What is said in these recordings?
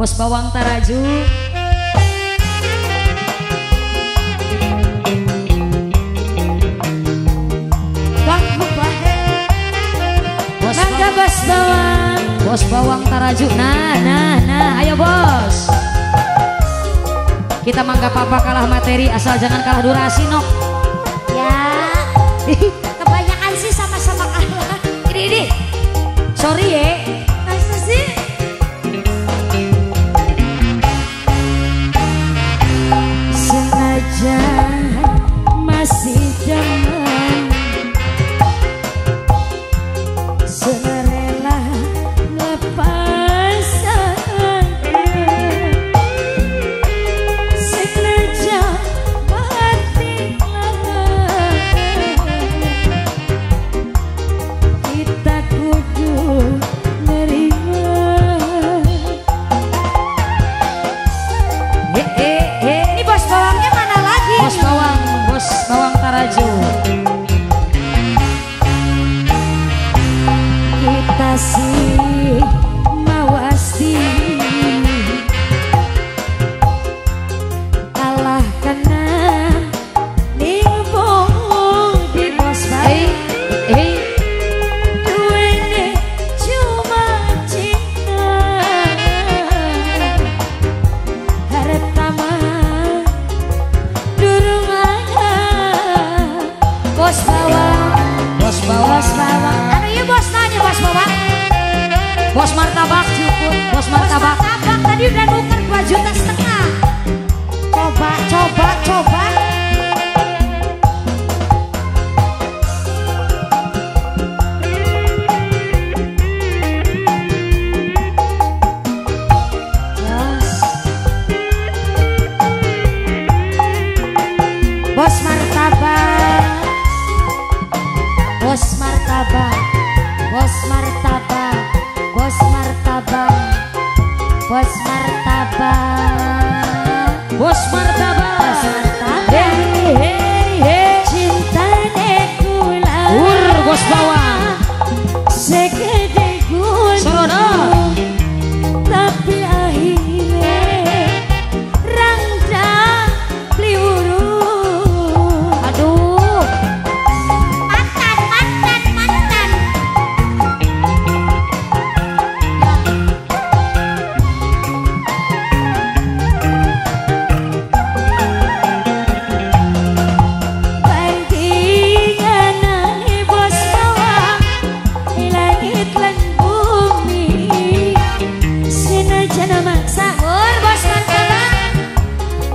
Bos Bawang Taraju. Bang Mubahe. Mangga Bos Bawang. Bos Bawang Taraju. Nah, ayo bos. Kita mangga papa kalah materi asal jangan kalah durasi nok. Ya. Kebanyakan sih sama-sama kalah. Ini. Sorry ya. Masa sih? Sengaja masih jaman serela lepasan sengaja batik kita kudu nerima. Ini bos bawangnya mana lagi? Bos bawang Taraju. Kita sih mawasti kalah kena nimbung di bos bawang. Duene cuma cinta harta mah durung ada. Bos bawang. Anu ya bos nanya bos bawang. Bos martabak cukup. Bos martabak Tadi udah nuker 2,5 juta. Coba. Bos martabak. Bos martabak. Bos martabak. Bos martabak. Bos martabak. Bos martabak. Hey. Cintane kula. Bos bawang. Segede gunung. Tapi akhirnya rangda liuru. Aduh. Mantan. Bandingan ane bos bawang di langit lan bumi. Senajan maksa bos martabak.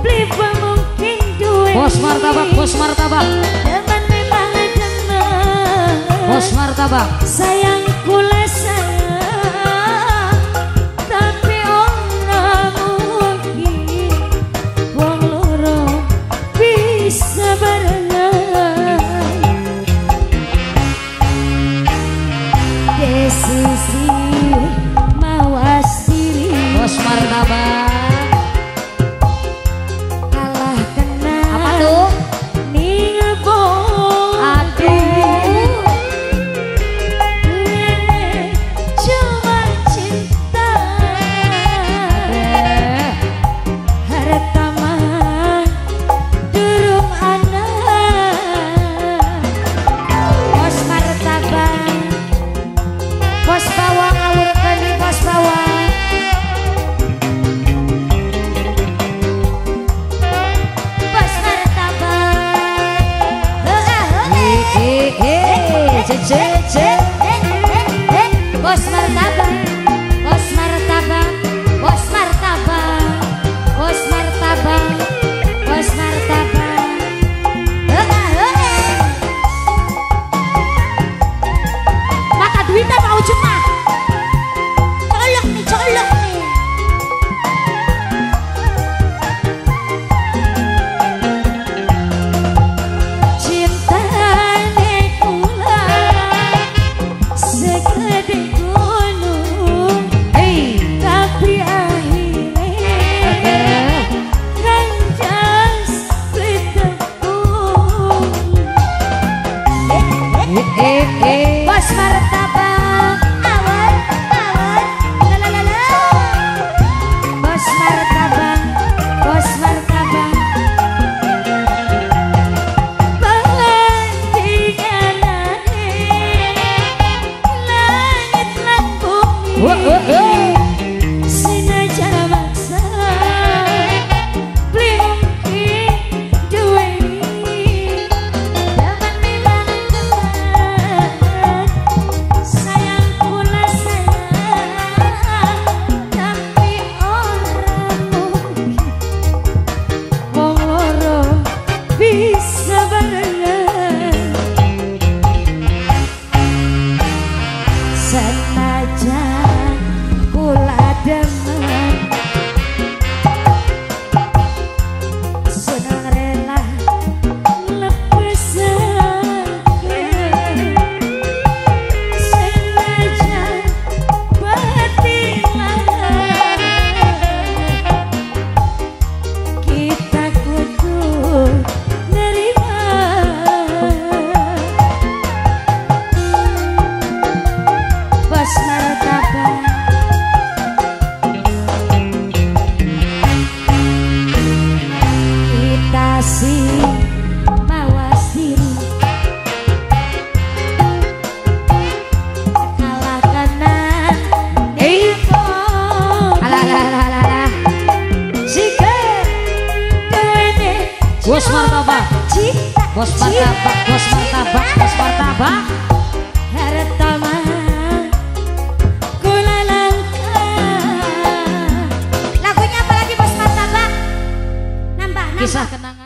Beli mungkin duit. Bos martabak. Teman memang teman. Bos martabak. Sayang kula sayang. Tapi orang mungkin wong loro bisa barengan. Desisi mawas diri. Bos martabak. Kalah kena. Apa tuh? Ningebong. Aduh. Cuma cinta. Harta mah durung ana. Bos martabak. Bos bawang ngawurkeun di bos bawang. Bos martabak. Bos martabak. Bos martabak. Bos martabak. Bos martabak. Bos martabak. Maka duitnya mau cuma. Colok nih. Cintane kula cinta. Bos martabak, bos martabak, bos martabak. Harta mah kula langka. Lagunya apa lagi Bos Martabak? Nambah. Kisah kenang.